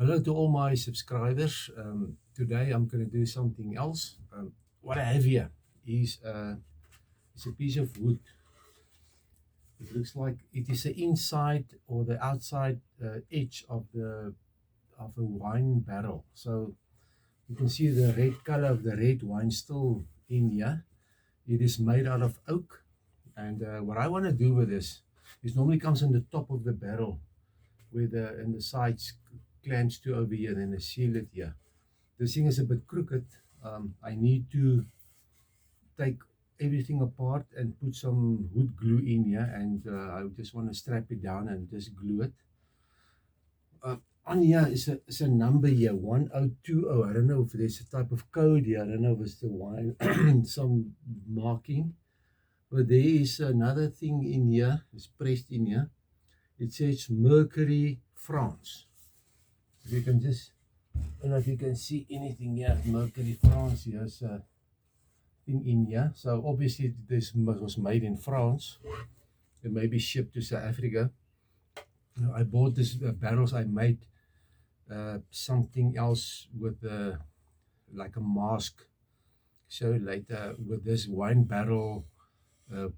Hello to all my subscribers. Today I'm going to do something else. What I have here is it's a piece of wood. It looks like it is the inside or the outside edge of a wine barrel. So you can see the red color of the red wine still in here. It is made out of oak, and what I want to do with this is normally comes on the top of the barrel, with and the sides clamps to over here, then I seal it here. This thing is a bit crooked. I need to take everything apart and put some wood glue in here, and I just want to strap it down and just glue it. On here is a number here, 1020. I don't know if there's a type of code here. I don't know if it's the wine, some marking. But there is another thing in here, it's pressed in here. It says Mercury, France. If you can just, I don't know if you can see anything here, Mercury, France. Here's a thing in here. So obviously this was made in France. It may be shipped to South Africa. I bought this barrels. I made something else with like a mask. So later with this wine barrel,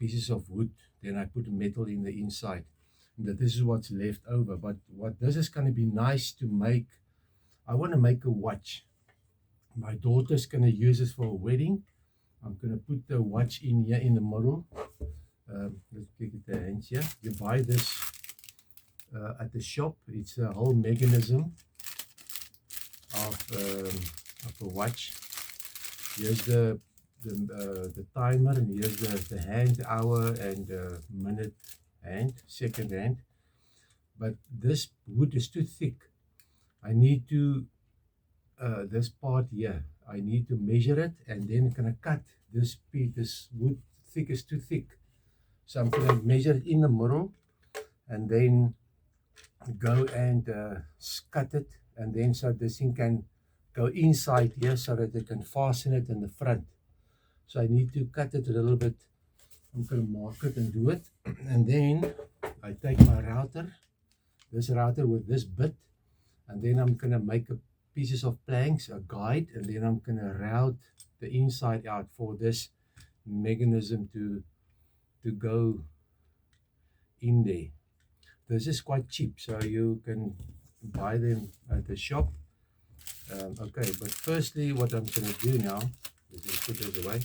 pieces of wood, then I put metal in the inside. That this is what's left over. But what this is going to be nice to make, I want to make a watch. My daughter's going to use this for a wedding. I'm going to put the watch in here in the middle. Let's take it the hands here. You buy this at the shop. It's a whole mechanism of a watch. Here's the timer, and here's the hand, hour, and minute hand, second hand. But this wood is too thick. I need to this part here, I need to measure it, and then I'm gonna cut this piece. This wood thick is too thick, so I'm gonna measure it in the middle and then go and cut it, and then so this thing can go inside here so that they can fasten it in the front. So I need to cut it a little bit. I'm going to mark it and do it. And then I take my router, this router with this bit, and then I'm going to make pieces of planks, a guide, and then I'm going to route the inside out for this mechanism to go in there. This is quite cheap, so you can buy them at the shop. Okay, but firstly, what I'm going to do now, let's just put this away,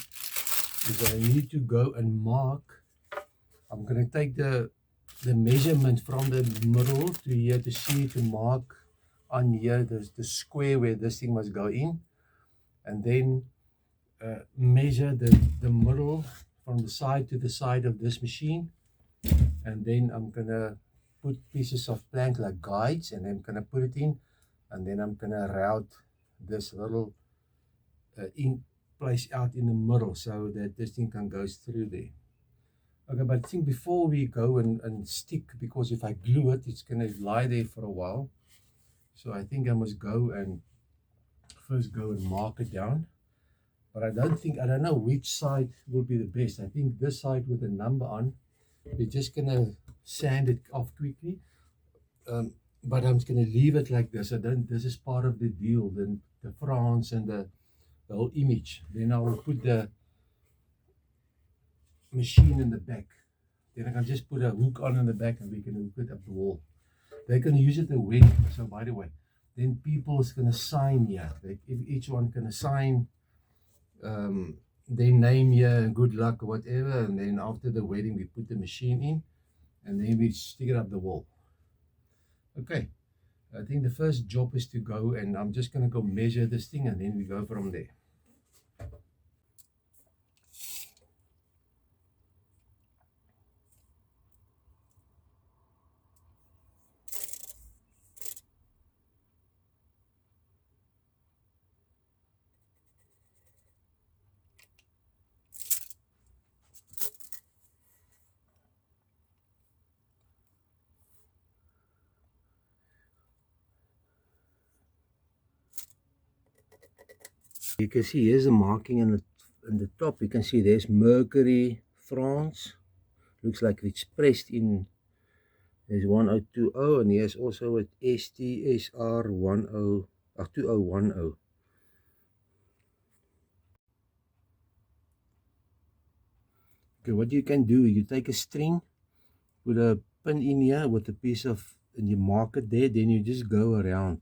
is I need to go and mark. I'm going to take the measurement from the middle to here to see, to mark on here the square where this thing must go in, and then measure the middle from the side to the side of this machine, and then I'm going to put pieces of plank like guides, and I'm going to put it in, and then I'm going to route this little in place out in the middle so that this thing can go through there. Okay, but I think before we go and stick, because if I glue it, it's going to lie there for a while. So I think I must go and first go and mark it down. But I don't know which side will be the best. I think this side with the number on, we're just going to sand it off quickly. But I'm just going to leave it like this. This is part of the deal, the France and the whole image. Then I will put the machine in the back. Then I can just put a hook on in the back, and we can hook it up the wall. They're going to use it a wedding. So by the way, then people is going to sign here. If each one can sign their name here and good luck or whatever. And then after the wedding, we put the machine in, and then we stick it up the wall. Okay, I think the first job is to go, and I'm just going to go measure this thing, and then we go from there. You can see here's a marking in the top. You can see there's Mercury, France. Looks like it's pressed in There's 1020, and here's also a STSR 2010. Okay, what you can do, you take a string, put a pin in here with a piece of, and you mark it there, then you just go around.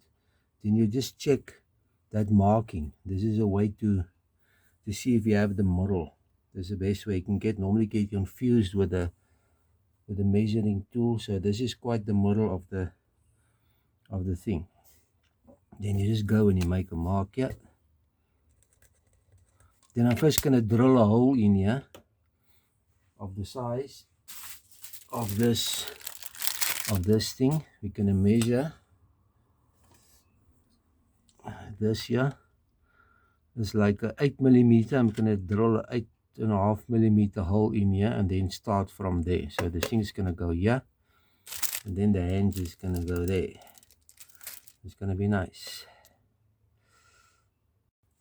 Then you just check that marking. This is a way to see if you have the model. This is the best way. You can normally get confused with the measuring tool. So this is quite the model of the thing. Then you just go and you make a mark here. Then I'm first gonna drill a hole in here of the size of this thing. We're gonna measure this here. It's like a 8mm. I'm gonna drill a 8.5mm hole in here and then start from there. So the thing's gonna go here, and then the hand is gonna go there. It's gonna be nice.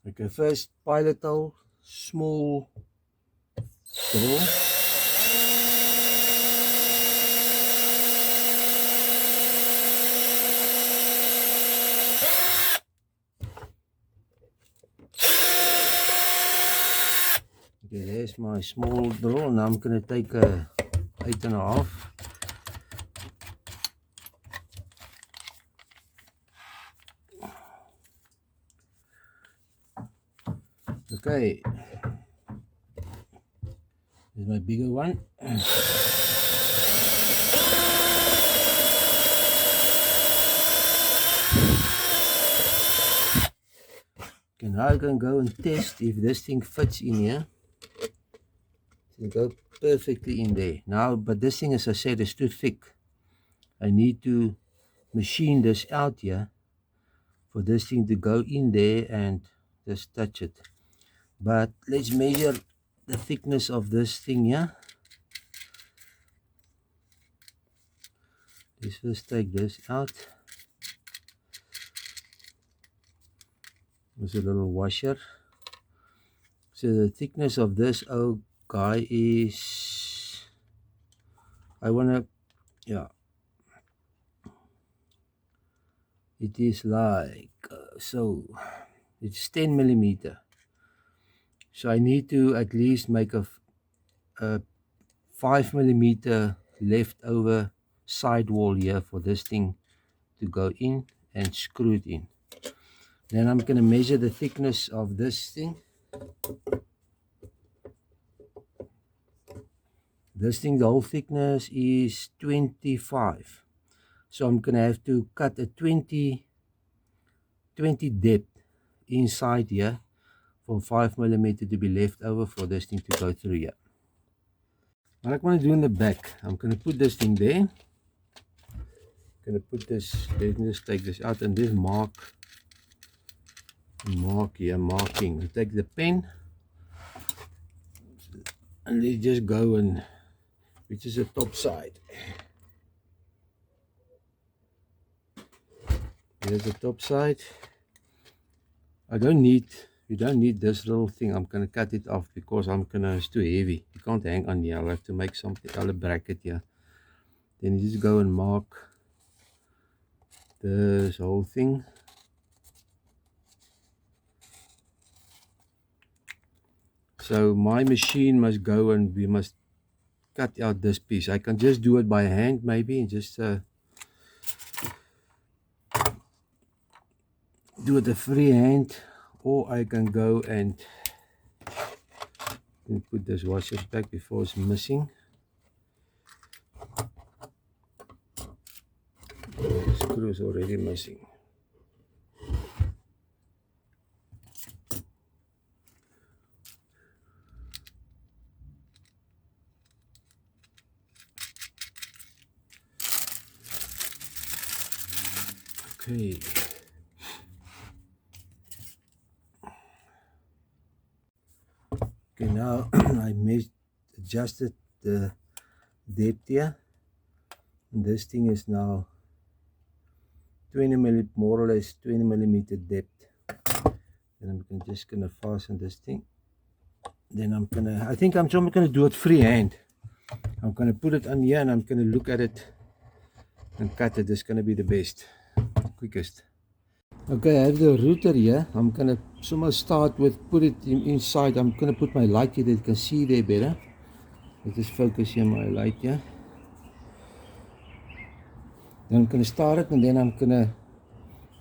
Okay, first pilot hole, small drill. Okay, there's my small drill. Now I'm gonna take a 8.5. Okay, here's my bigger one. Okay, now I can go and test if this thing fits in here. It go perfectly in there. Now, but this thing, as I said, is too thick. I need to machine this out here for this thing to go in there and just touch it. But let's measure the thickness of this thing here. Let's first take this out. There's a little washer. So the thickness of this old guy is, it is like, so it's 10mm. So I need to at least make a 5mm leftover sidewall here for this thing to go in and screw it in. Then I'm going to measure the thickness of this thing. This thing, the whole thickness is 25. So I'm going to have to cut a 20 depth inside here for 5mm to be left over for this thing to go through here. What I'm going to do in the back, I'm going to put this thing there. I'm going to put this, let's just take this out and just mark here, marking. We take the pen and let's just go and, which is the top side. Here's the top side. We don't need this little thing. I'm going to cut it off because it's too heavy. You can't hang on here. I'll have to make something, I'll bracket here. Then you just go and mark this whole thing. So my machine must go and we must cut out this piece. I can just do it by hand maybe, and just do it a free hand, or I can go and put this washer back before it's missing. The screw is already missing. Okay. Okay, now I adjusted the depth here. And this thing is now 20mm, more or less 20mm depth. And I'm just gonna fasten this thing. Then I think I'm gonna do it freehand. I'm gonna put it on here and I'm gonna look at it and cut it. This is going to be the best, quickest. Okay, I have the router here. I'm going to somehow start with, put it inside. I'm going to put my light here that you can see there better. Let's just focus here my light here. Then I'm going to start it and then I'm going to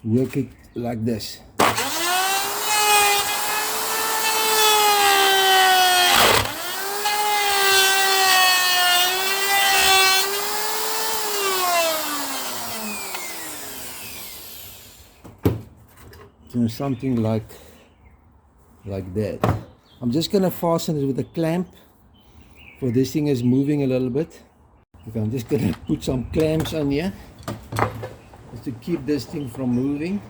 work it like this. So something like that. I'm just going to fasten it with a clamp, for this thing is moving a little bit. Okay, I'm just going to put some clamps on here just to keep this thing from moving.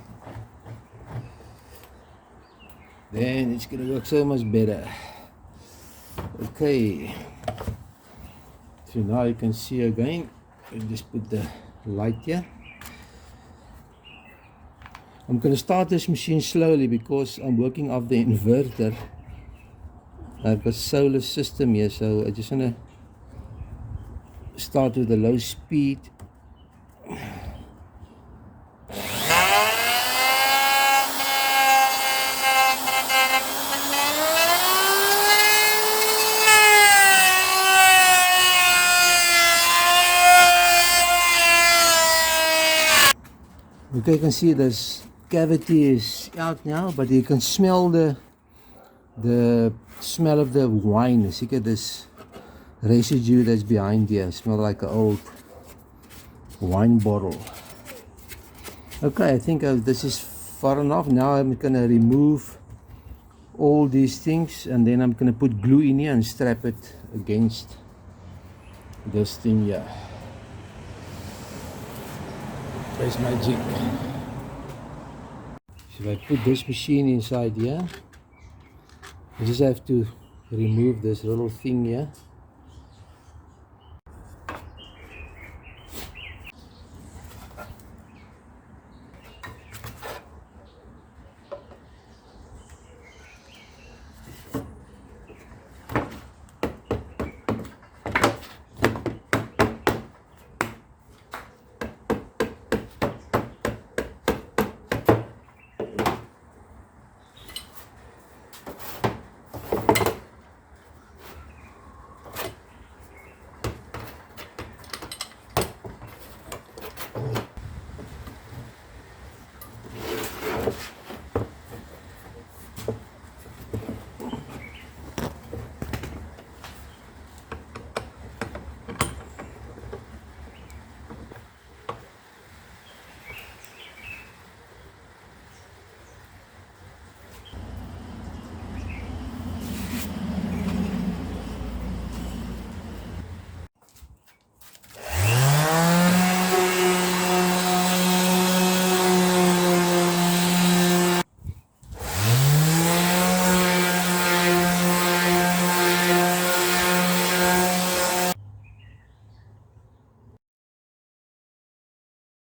Then it's going to work so much better. Okay, so now you can see again. I just put the light here. I'm going to start this machine slowly because I'm working off the inverter. I've got solar system here, so I just want to start with a low speed. Okay, you can see this cavity is out now, but you can smell the smell of the wine. See, get this residue that's behind here. Smell like an old wine bottle. Okay, I think this is far enough. Now I'm gonna remove all these things and then I'm gonna put glue in here and strap it against this thing here. There's my jig. So if I put this machine inside here, I just have to remove this little thing here.